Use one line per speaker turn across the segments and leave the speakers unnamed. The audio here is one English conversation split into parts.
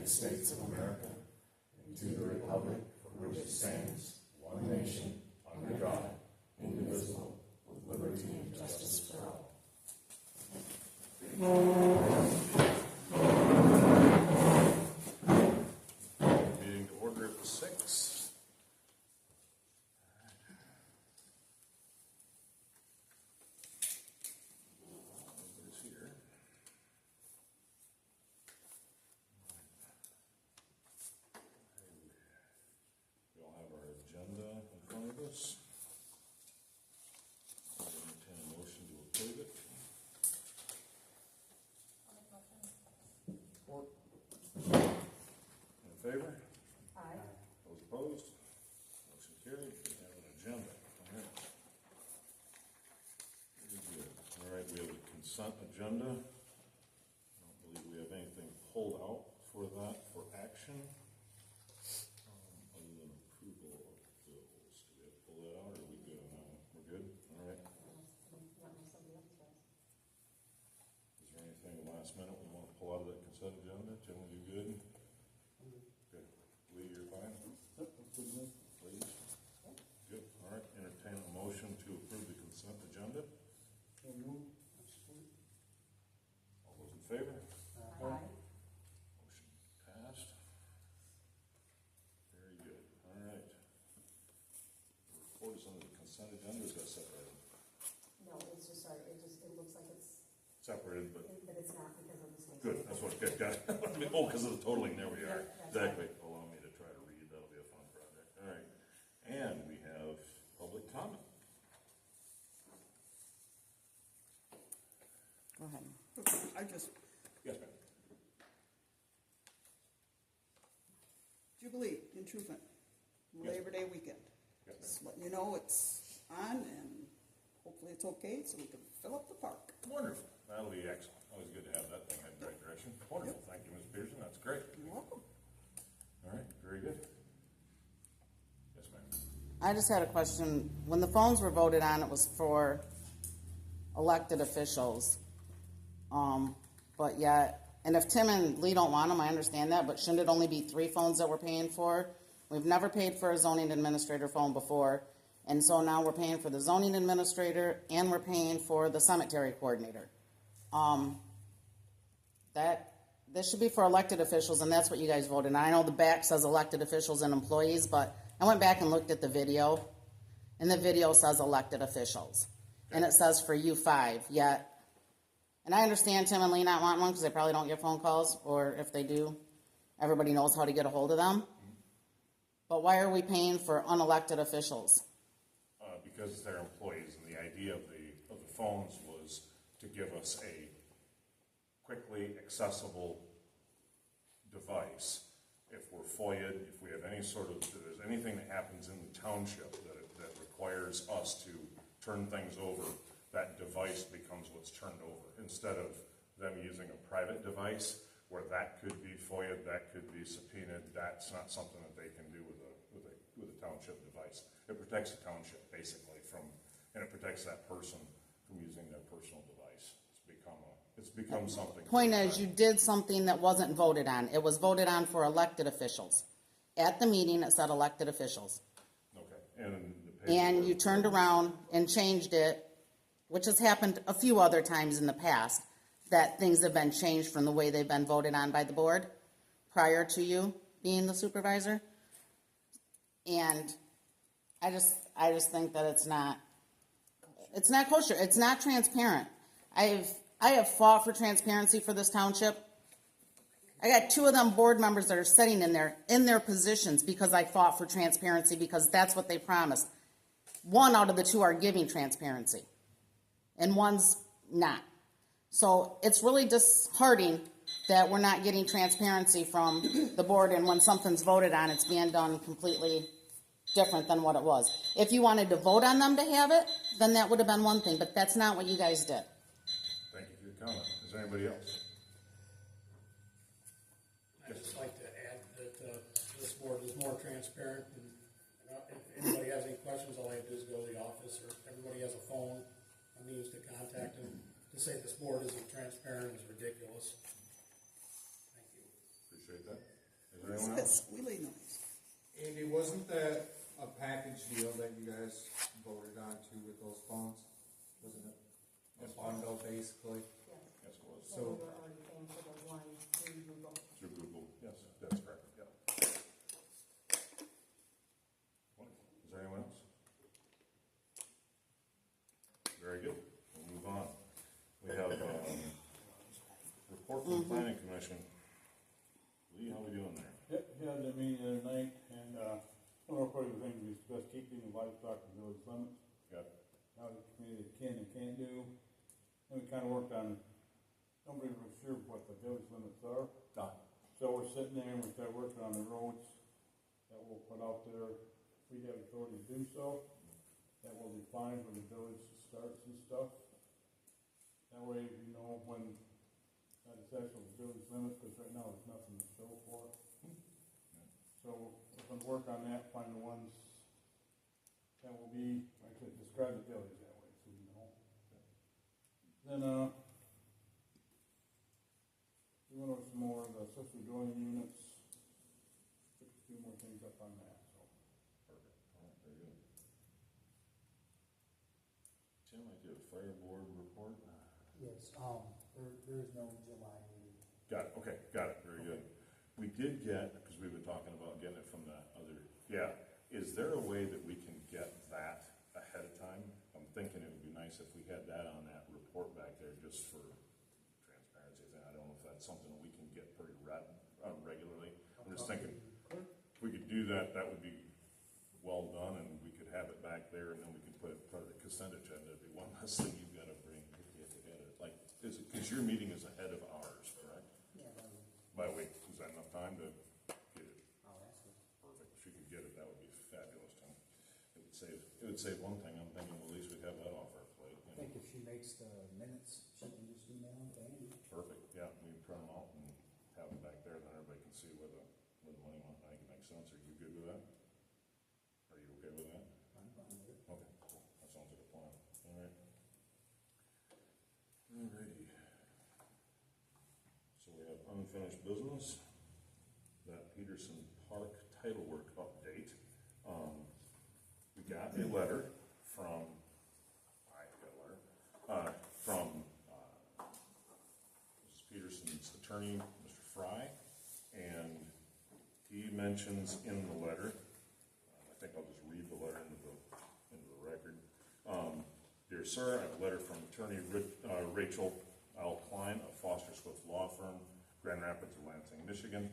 United States of America and to the republic for which it stands, one nation, under God, indivisible, with liberty and justice for all.
Meeting to order at 6. Everybody's here. We all have our agenda in front of us. I'll entertain a motion to approve it. In favor?
Aye.
Those opposed? Motion carried. We have an agenda. All right. Very good. All right, we have a consent agenda. I don't believe we have anything pulled out for that for action. Other than approval of bills. Do we have to pull that out or are we good on that one? We're good? All right. Is there anything last minute we want to pull out of that consent agenda? Tim, are you good? Good. Lee, you're fine? Please. Good. All right. Entertain a motion to approve the consent agenda. All those in favor?
Aye.
Motion passed. Very good. All right. The report is under the consent agenda. Is that separated?
No, it's just, sorry, it looks like it's,
Separated, but
but it's not because of the state.
good. That's what good. Got it. Oh, because of the totaling. There we are.
Yeah, that's
Exactly. Allow me to try to read. That'll be a fun project. All right. And we have public comment.
Go ahead.
Yes, ma'am.
Jubilee in Trufen, Labor Day weekend.
Yes, ma'am.
Just letting you know it's on and hopefully it's okay so we can fill up the park.
Wonderful. That'll be excellent. Always good to have that thing head in the right direction. Wonderful. Thank you, Ms. Pearson. That's great.
You're welcome.
All right. Very good. Yes, ma'am.
I just had a question. When the phones were voted on, it was for elected officials. But yet, and if Tim and Lee don't want them, I understand that, but shouldn't it only be 3 phones that we're paying for? We've never paid for a zoning administrator phone before, and so now we're paying for the zoning administrator and we're paying for the cemetery coordinator. This should be for elected officials, and that's what you guys voted on. I know the back says elected officials and employees, but I went back and looked at the video, and the video says elected officials. And it says for U5, yet, and I understand Tim and Lee not wanting one because they probably don't get phone calls, or if they do, everybody knows how to get a hold of them. But why are we paying for unelected officials?
Because they're employees, and the idea of the phones was to give us a quickly accessible device. If we're FOIA'd, if we have any sort of, if there's anything that happens in the township that requires us to turn things over, that device becomes what's turned over. Instead of them using a private device where that could be FOIA'd, that could be subpoenaed, that's not something that they can do with a township device. It protects the township basically and it protects that person from using their personal device. It's become something.
Point is, you did something that wasn't voted on. It was voted on for elected officials. At the meeting, it said elected officials.
Okay, and
And you turned around and changed it, which has happened a few other times in the past, that things have been changed from the way they've been voted on by the board prior to you being the supervisor. And I just think that it's not kosher. It's not transparent. I have fought for transparency for this township. I got 2 of them board members that are sitting in their positions because I fought for transparency because that's what they promised. 1 out of the 2 are giving transparency, and 1's not. So it's really disheartening that we're not getting transparency from the board, and when something's voted on, it's being done completely different than what it was. If you wanted to vote on them to have it, then that would have been one thing, but that's not what you guys did.
Thank you for your comment. Is there anybody else?
I'd just like to add that this board is more transparent, and if anybody has any questions, all I have to do is go to the office, or everybody has a phone, a means to contact them. To say this board isn't transparent is ridiculous. Thank you.
Appreciate that. Is there anyone else?
Squealy noise.
Andy, wasn't that a package deal that you guys voted on too with those phones? Wasn't it a bundle basically?
Yes.
Yes, it was.
So we were already paying for the one through Google.
Through Google, yes, that's correct, yeah. Wonderful. Is there anyone else? Very good, we'll move on. We have, report from the planning commission. Lee, how we doing there?
Yep, had the meeting the other night, and, one of the things we discussed, keeping the livestock in village limits,
Got,
how the community can and can't do. And we kinda worked on, nobody was sure what the village limits are. So we're sitting there and we start working on the roads that we'll put out there. If we have authority to do so, that will be fine when the village starts and stuff. That way, you know, when that is actual village limits, because right now there's nothing to show for it. So we're gonna work on that, find the ones that will be, like I said, describe the village that way, so you know. Then, we went over some more of the accessory dwelling units, took a few more things up on that, so.
perfect, all right, very good. Tim, I did a fire board report.
Yes, there is no July meeting.
Got it, okay, got it, very good. We did get, because we were talking about getting it from the other, yeah, is there a way that we can get that ahead of time? I'm thinking it would be nice if we had that on that report back there, just for transparency thing. I don't know if that's something that we can get pretty regularly. I'm just thinking, if we could do that, that would be well done, and we could have it back there, and then we could put it part of the consent agenda. It'd be one less thing you've gotta bring if you have to edit it. Like, is it, because your meeting is ahead of ours, correct?
Yeah,
By the way, is that enough time to get it?
I'll ask her.
Perfect. If you could get it, that would be fabulous, Tim. It would save one thing. I'm thinking at least we'd have that off our plate.
I think if she makes the minutes, she can just email them to Andy.
Perfect. Yeah, we can print them out and have them back there, then everybody can see where the money went. I think it makes sense. Are you good with that? Are you okay with that?
I'm fine with it.
Okay, cool. That sounds like a plan. All right. Alrighty. So we have unfinished business. That Peterson Park title work update. We got a letter from, Mrs. Peterson's attorney, Mr. Fry, and he mentions in the letter, I think I'll just read the letter into the record. Dear sir, I have a letter from attorney Rachel L. Klein of Foster Swift Law Firm, Grand Rapids, Lansing, Michigan.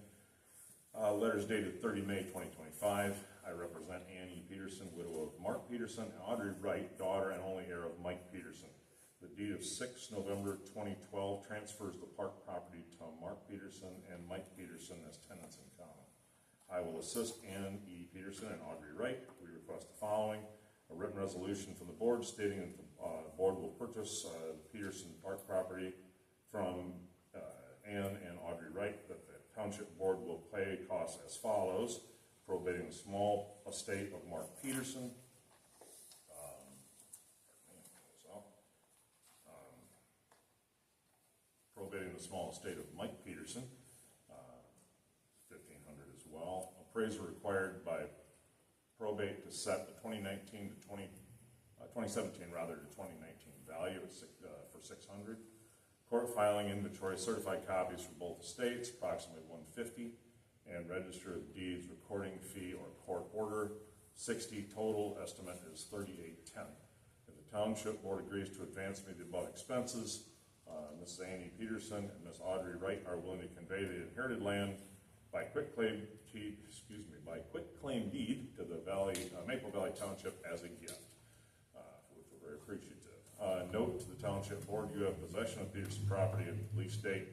Letters dated 30 May 2025. I represent Annie Peterson, widow of Mark Peterson, and Audrey Wright, daughter and only heir of Mike Peterson. The deed of 6 November 2012 transfers the park property to Mark Peterson and Mike Peterson as tenants in common. I will assist Ann E. Peterson and Audrey Wright. We request the following: a written resolution from the board stating that the board will purchase the Peterson Park property from Ann and Audrey Wright, that the township board will pay costs as follows: probating the small estate of Mark Peterson, probating the small estate of Mike Peterson, $1,500 as well. Appraisal required by probate to set the 2017 rather to 2019 value for $600. Court filing inventory, certified copies for both estates, approximately $150, and register of deeds, recording fee or court order, $60. Total estimate is $38.10. If the township board agrees to advance me the above expenses, Mrs. Annie Peterson and Miss Audrey Wright are willing to convey the inherited land by quitclaim deed to the Maple Valley Township as a gift, which we're very appreciative. Note to the township board: you have possession of Peterson property at lease date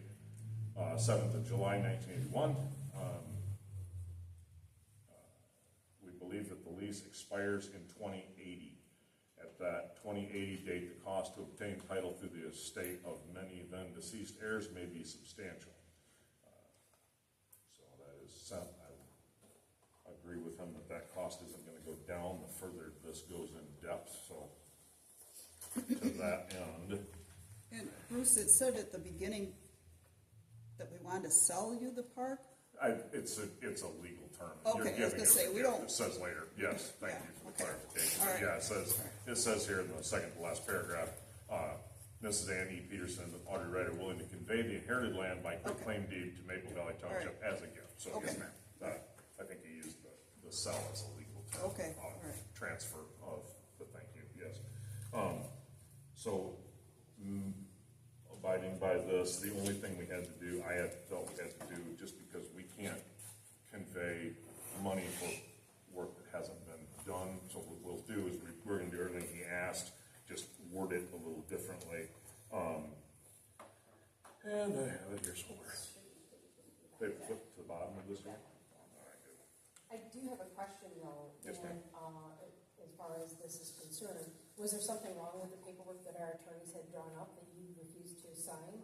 7th of July 1981. We believe that the lease expires in 2080. At that 2080 date, the cost to obtain title through the estate of many then deceased heirs may be substantial. So that is sent. I agree with him that that cost isn't going to go down the further this goes in depth. So to that end,
And Bruce, it said at the beginning that we wanted to sell you the park?
I It's a legal term.
Okay, I was gonna say, we don't-
It says later, yes, thank
Yeah,
you for the
okay.
clarification.
All right.
Yeah, it says here in the second to last paragraph, Mrs. Ann E. Peterson and Audrey Wright are willing to convey the inherited land by quitclaim deed to Maple Valley Township as a gift. So yes,
Okay.
ma'am, I think you used the sell as a legal term.
Okay, all right.
Transfer of the, thank you, yes. So, abiding by this, the only thing we had to do, I had felt we had to do, just because we can't convey money for work that hasn't been done, so what we'll do is we're gonna do everything he asked, just word it a little differently. And I have it here somewhere. They flip to the bottom of this one? All right, good.
I do have a question though,
Yes, ma'am.
and, as far as this is concerned, was there something wrong with the paperwork that our attorneys had drawn up that you refused to sign?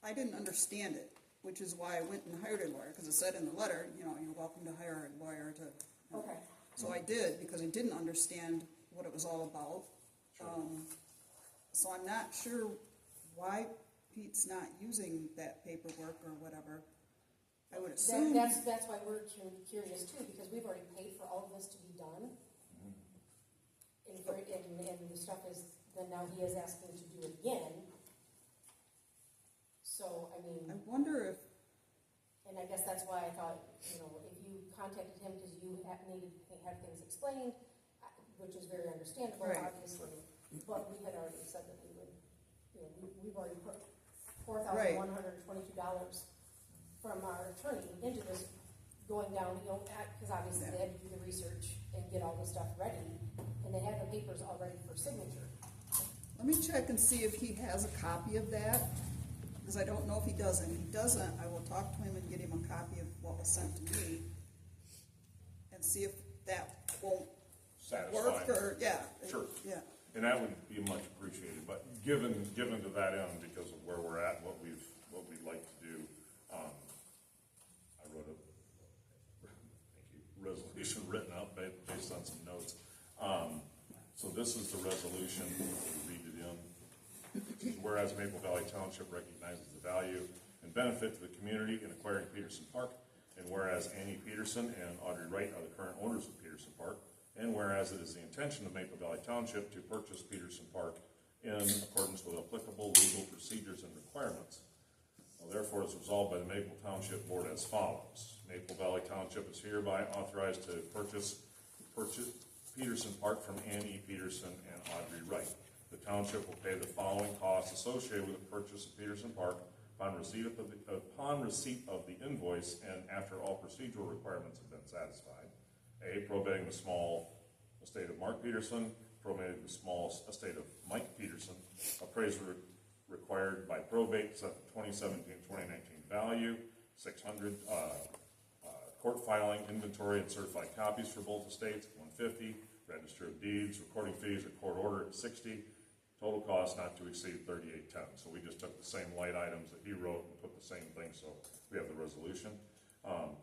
I didn't understand it, which is why I went and hired a lawyer, because it said in the letter, you know, you're welcome to hire a lawyer to.
Okay.
So I did, because I didn't understand what it was all about. So I'm not sure why Pete's not using that paperwork or whatever. I would assume.
That's why we're curious too, because we've already paid for all of this to be done. And the stuff is, then now he is asking to do it again. So, I mean.
I wonder if,
And I guess that's why I thought, you know, if you contacted him because you needed to have things explained, which is very understandable,
Right.
obviously, but we had already said that we would, you know, we've already put
Right.
$4,122 from our attorney into this, going down, you know, because obviously they had to do the research and get all the stuff ready, and they had the papers all ready for signature.
let me check and see if he has a copy of that, because I don't know if he doesn't. If he doesn't, I will talk to him and get him a copy of what was sent to me, and see if that won't work,
Satisfying.
or, yeah.
Sure.
Yeah,
And that would be much appreciated, but given to that end, because of where we're at, what we'd like to do, I wrote a, thank you, resolution written up based on some notes. So this is the resolution, we'll read it in. Whereas Maple Valley Township recognizes the value and benefit to the community in acquiring Peterson Park, and whereas Annie Peterson and Audrey Wright are the current owners of Peterson Park, and whereas it is the intention of Maple Valley Township to purchase Peterson Park in accordance with applicable legal procedures and requirements. Now, therefore, it's resolved by the Maple Township Board as follows. Maple Valley Township is hereby authorized to purchase Peterson Park from Annie Peterson and Audrey Wright. The township will pay the following costs associated with the purchase of Peterson Park upon receipt of the invoice and after all procedural requirements have been satisfied. A, probating the small estate of Mark Peterson, probating the small estate of Mike Peterson, appraisal required by probate, 2017-2019 value, 600, court filing, inventory, and certified copies for both estates, 150, register of deeds, recording fees, and court order at 60, total cost not to exceed 3810. So we just took the same light items that he wrote and put the same thing, so we have the resolution.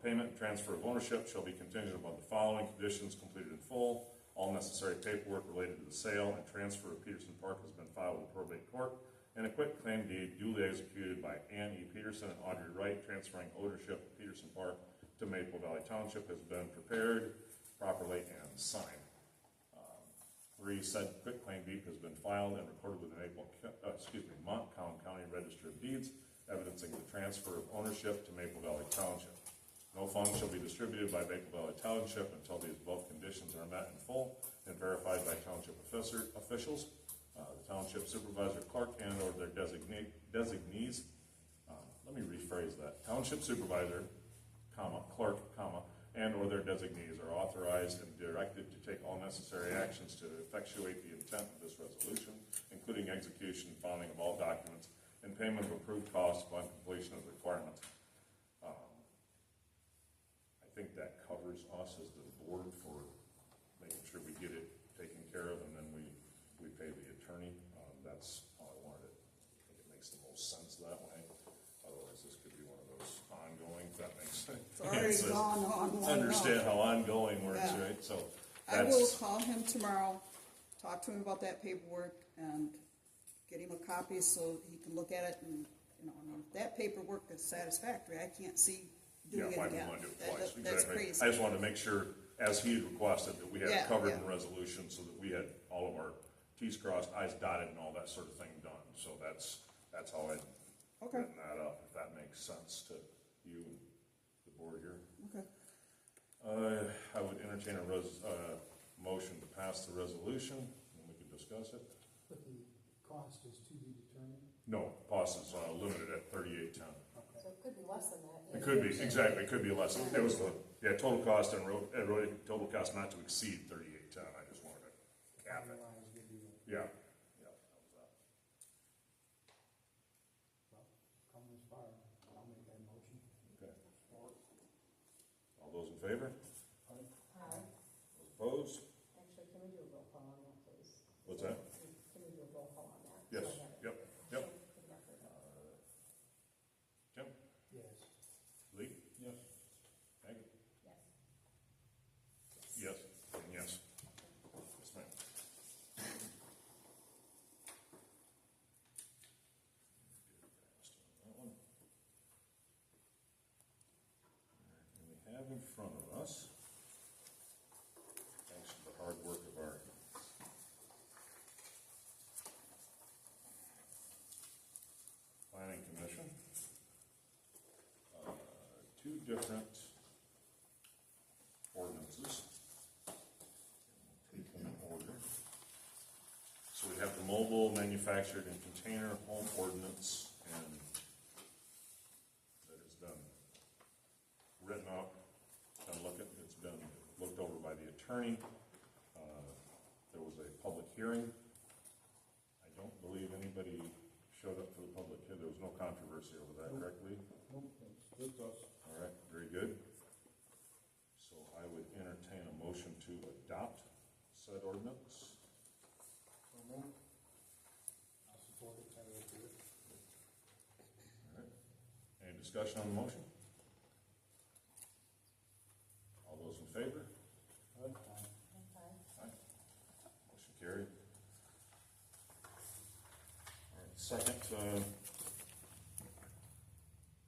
Payment and transfer of ownership shall be contingent upon the following conditions completed in full. All necessary paperwork related to the sale and transfer of Peterson Park has been filed with probate court, and a quitclaim deed duly executed by Ann E. Peterson and Audrey Wright transferring ownership of Peterson Park to Maple Valley Township has been prepared properly and signed. 3, said quitclaim deed has been filed and recorded with the Montcalm County Register of Deeds, evidencing the transfer of ownership to Maple Valley Township. No funds shall be distributed by Maple Valley Township until these above conditions are met in full and verified by township officials, the township supervisor, clerk, and or their designees. Let me rephrase that. Township supervisor, clerk, and or their designees are authorized and directed to take all necessary actions to effectuate the intent of this resolution, including execution and filing of all documents and payment of approved costs upon completion of the requirements. I think that covers us as the board for making sure we get it taken care of, and then we pay the attorney. That's how I wanted it. I think it makes the most sense that way. Otherwise, this could be one of those ongoing, if that makes sense.
it's already gone on long
Understand
enough.
how ongoing works,
Yeah.
right? So
I will
that's,
call him tomorrow, talk to him about that paperwork, and get him a copy so he can look at it, and, you know, I mean, if that paperwork is satisfactory, I can't see
Yeah,
doing it
why we
again.
want to do it
That-
twice,
That's
exactly.
crazy.
I just wanted to make sure, as he had requested, that we had
Yeah,
it covered
yeah.
in resolution so that we had all of our Ts crossed, Is dotted, and all that sort of thing done. So that's how I'd
Okay.
written that up, if that makes sense to you and the board here.
Okay.
I would entertain a motion to pass the resolution, and we can discuss it.
But the cost is to be determined?
No, cost is limited at $38.10.
So it could be less than that.
It could be, exactly, it could be less. It was total cost and total cost not to exceed $38.10. I just wanted to cap it.
Otherwise, give you,
Yeah. That was that.
well, come this far, I'll make that motion.
Okay. All those in favor?
Aye.
Those opposed?
Actually, can we do a roll call on that, please?
What's that?
Can we do a roll call on that?
Yes,
So I have it.
yep, yep.
For the record.
Tim?
Yes.
Lee?
Yes.
Maggie?
Yes.
Yes, and yes. Yes, ma'am. That one. And we have in front of us, thanks to the hard work of our planning commission, two different ordinances. Take them in order. So we have the mobile manufactured and container home ordinance, and that has been written up, it's been looked over by the attorney. There was a public hearing. I don't believe anybody showed up for the public hearing. There was no controversy over that, correct, Lee?
Nope, that's just us.
All right, very good. So I would entertain a motion to adopt said ordinance.
So moved.
I'll support it, how do I do it?
All right. Any discussion on the motion? All those in favor?
Aye.
Okay.
Aye. Motion carried. All right, second,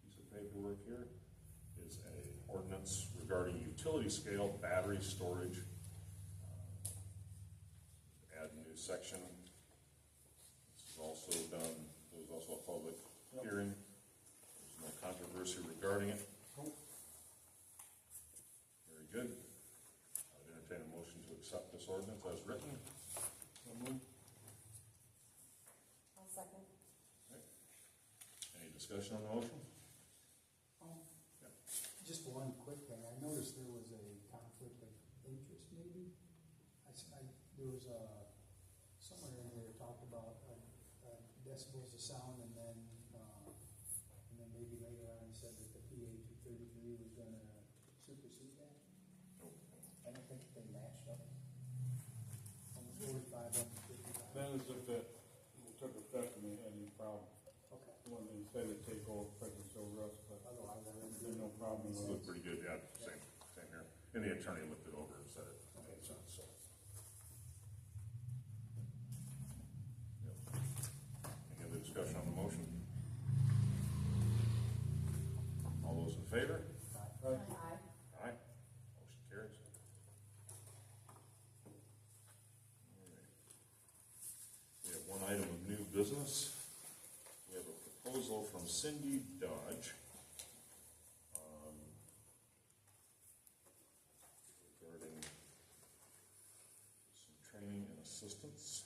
piece of paperwork here is a ordinance regarding utility scale battery storage. Add a new section. This is also done, there was also a public hearing. There's no controversy regarding it. Very good. I would entertain a motion to accept this ordinance as written.
So moved.
I'll second.
Any discussion on the motion?
Just one quick thing, I noticed there was a conflict of interest maybe. There was somewhere in here talked about decibels of sound and then maybe later on he said that the PA 233 was gonna supersede that. I don't think they matched up. Almost 45 up to 55.
Then as if it took effect and they had any problem.
Okay,
When they said it'd take over, pregnancy over us, but
otherwise I
there's
wouldn't.
been no problem
This
with
looked
it.
pretty good, yeah, same here. And the attorney looked it over and said it made sense, so. Yep. Any other discussion on the motion? All those in favor?
Aye.
Aye.
Aye. Motion carries. All right. We have one item of new business. We have a proposal from Cindy Dodge regarding some training and assistance.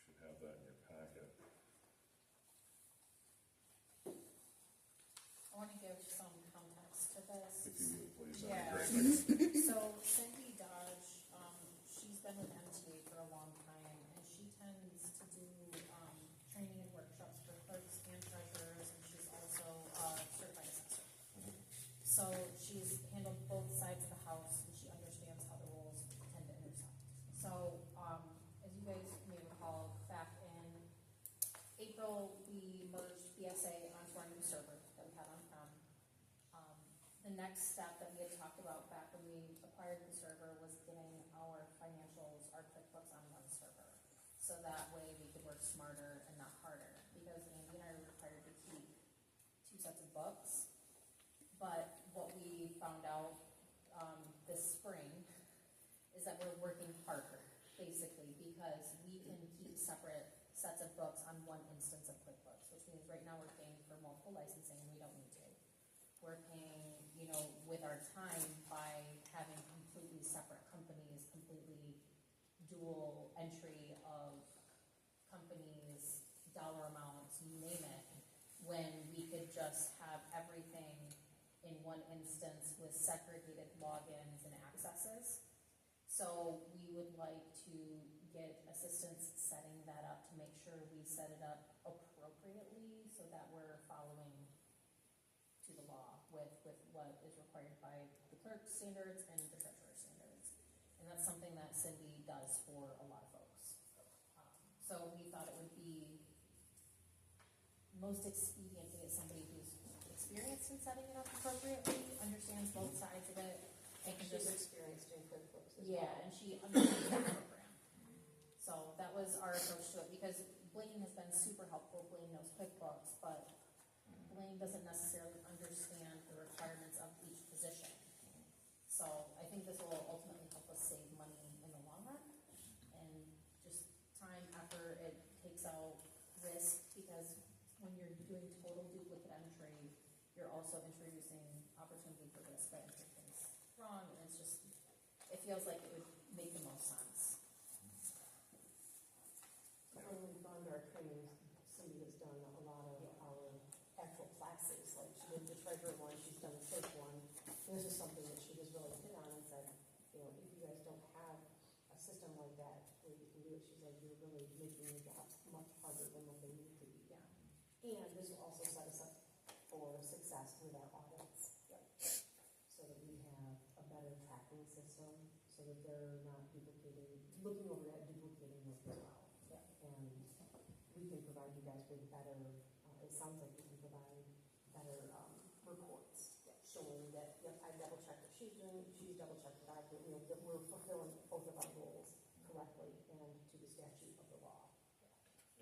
Should have that in your packet.
I want to give some context to this.
If you would, please,
Yeah.
that'd be great.
So Cindy Dodge, she's been with MTA for a long time, and she tends to do training and workshops for clerks and treasurers, and she's also a certified assessor. So she's handled both sides of the house, and she understands how the roles tend to intersect. So, as you guys may recall, back in April, we merged BSA onto our new server that we had on-prem. The next step that we had talked about back when we acquired the server was getting our financials, our QuickBooks on one server. So that way we could work smarter and not harder, because Andy and I are required to keep two sets of books. But what we found out, this spring is that we're working harder, basically, because we can keep separate sets of books on one instance of QuickBooks, which means right now we're paying for multiple licensing, and we don't need to. We're paying, with our time by having completely separate companies, completely dual entry of companies, dollar amounts, you name it, when we could just have everything in one instance with segregated logins and accesses. So we would like to get assistance setting that up to make sure we set it up appropriately so that we're following to the law with what is required by the clerk standards and the treasurer standards. And that's something that Cindy does for a lot of folks. So we thought it would be most expedient to get somebody who's experienced in setting it up appropriately, understands both sides of it, and can
She's
just,
experienced in QuickBooks as well.
yeah, and she understands the program. So that was our approach to it, because Blaine has been super helpful. Blaine knows QuickBooks, but Blaine doesn't necessarily understand the requirements of each position. So I think this will ultimately help us save money in the long run, and just time, effort, it takes out risk, because when you're doing total duplicate entry, you're also introducing opportunity for risk by entering things wrong, and it's just, it feels like it would make the most sense.
When we've gone to our trainings, Cindy has done a lot of our actual classes, like she did the treasurer one, she's done the clerk one. And this is something that she just really hit on and said, if you guys don't have a system like that where you can do it, she's like, you're really making your job much harder than what they need to be.
Yeah.
And this will also set us up for success with our audits. So that we have a better tracking system, so that they're not looking over that duplicating work as well. And we can provide you guys with better, it sounds like we can provide better reports showing that, yep, I double checked what she's doing, she's double checked what I'm doing, that we're fulfilling both of our goals correctly and to the statute of the law.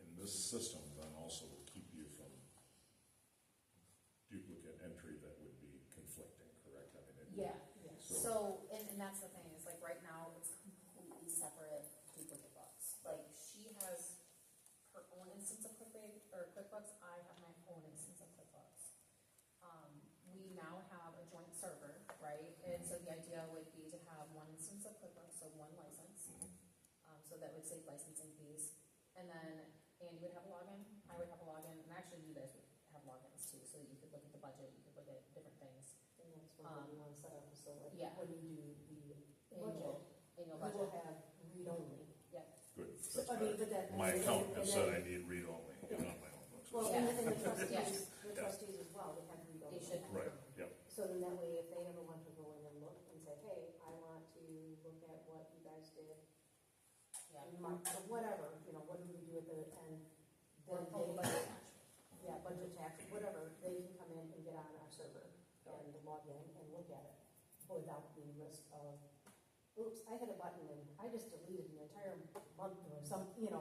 And this system then also will keep you from duplicate entry that would be conflicting, correct? I mean,
Yeah.
So-
So, and that's the thing, is like right now, it's completely separate duplicate books. Like, she has her own instance of QuickBooks, I have my own instance of QuickBooks. We now have a joint server, right? And so the idea would be to have one instance of QuickBooks, so one license. So that would save licensing fees. And then Andy would have a login, I would have a login, and actually you guys would have logins too, so that you could look at the budget, you could look at different things.
And that's what we want to set up, so like
Yeah.
when you do the
Annual
we will
budget.
have read-only.
Yep.
Good.
So,
That's
I mean, but that.
my accountant
and
has
then-
said I need read-only, on my own books.
Well,
Yeah.
and the trustees,
Yes.
the trustees as well, they have read-only.
They should.
Right, yep.
So then that way, if they ever want to go in and look and say, hey, I want to look at what you guys did
Yeah.
in March, or whatever, what did we do at the end?
Or
Then
pull the
they,
budget attachment.
yeah, budget tax, whatever, they can come in and get on our server and log in and look at it without the risk of, oops, I hit a button and I just deleted an entire month or something, and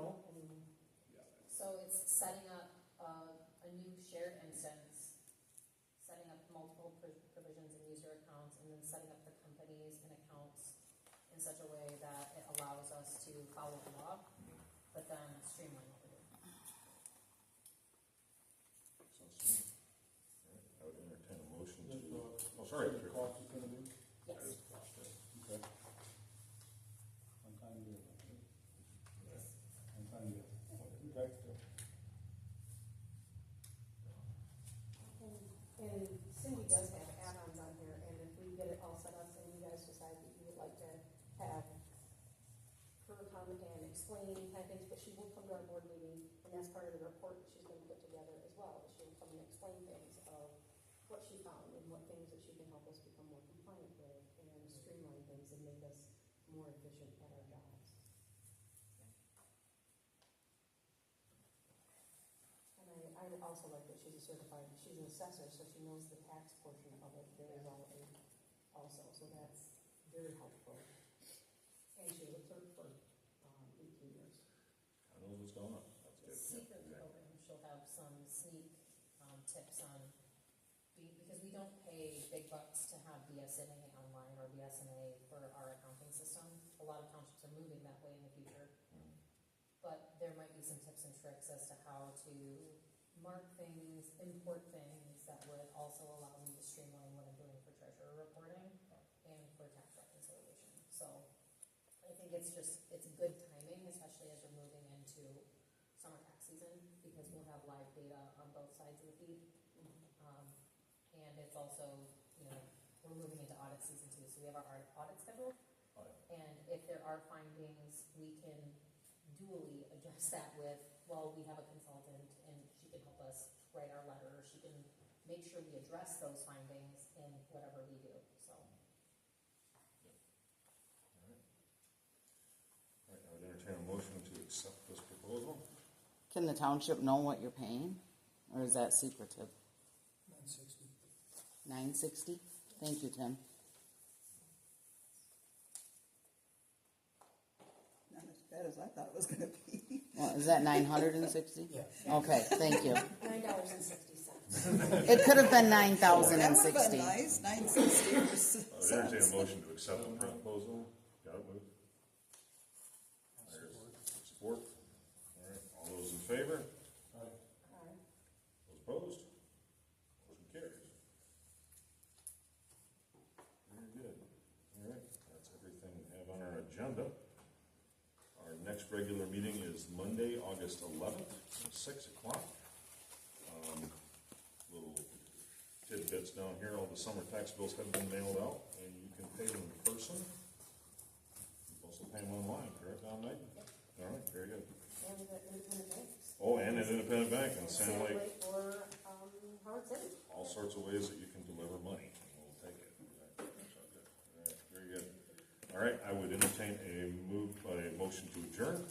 So it's setting up a new shared instance, setting up multiple provisions and user accounts, and then setting up the companies and accounts in such a way that it allows us to follow the law, but then streamline what we're doing.
Sounds to me. All right, I would entertain a motion
Just,
to, oh, sorry.
The cost is gonna be?
Yes.
Okay. One time deal, right? One time deal. Okay.
And Cindy does have add-ons on here, and if we get it all set up and you guys decide that you would like to have her come and explain kind of things, but she will come to our board meeting, and that's part of the report that she's gonna put together as well, is she'll come and explain things of what she found and what things that she can help us become more compliant with and streamline things and make us more efficient at our jobs. And I would also like that she's an assessor, so she knows the tax portion of it very well also, so that's very helpful. And she was a clerk for 18 years.
I know what's going on. That's good.
Secret
Yeah, exactly.
program, she'll have some sneak tips on pay big bucks to have BSNA online or BSNA for our accounting system. A lot of townships are moving that way in the future. But there might be some tips and tricks as to how to mark things, import things that would also allow me to streamline what I'm doing for treasurer reporting and for tax reconciliation. So I think it's good timing, especially as we're moving into summer tax season, because we'll have live data on both sides of the feed. And it's also, we're moving into audit season too, so we have our audit scheduled. And if there are findings, we can dually address that with, well, we have a consultant and she can help us write our letter, she can make sure we address those findings in whatever we do, so.
All right, I would entertain a motion to accept this proposal.
Can the township know what you're paying, or is that secretive?
960.
960? Thank you, Tim.
Not as bad as I thought it was gonna be.
Well, is that 960?
Yeah.
Okay, thank you.
$9.60.
It could have been
That would have
9,060.
been nice, 960 or
I would entertain a motion to accept the proposal. Got it, moved? Support. All right, all those in favor? Those opposed? Motion carries. Very good. All right, that's everything we have on our agenda. Our next regular meeting is Monday, August 11th, at 6 o'clock. Little tidbits down here, all the summer tax bills have been mailed out, and you can pay them in person. You can also pay them online, correct, Don Knight? All right, very good.
And the independent banks.
Oh, and an independent bank in Sand Lake.
Or, Howard City.
All sorts of ways that you can deliver money, and we'll take it. All right, very good. All right, I would entertain a motion to adjourn.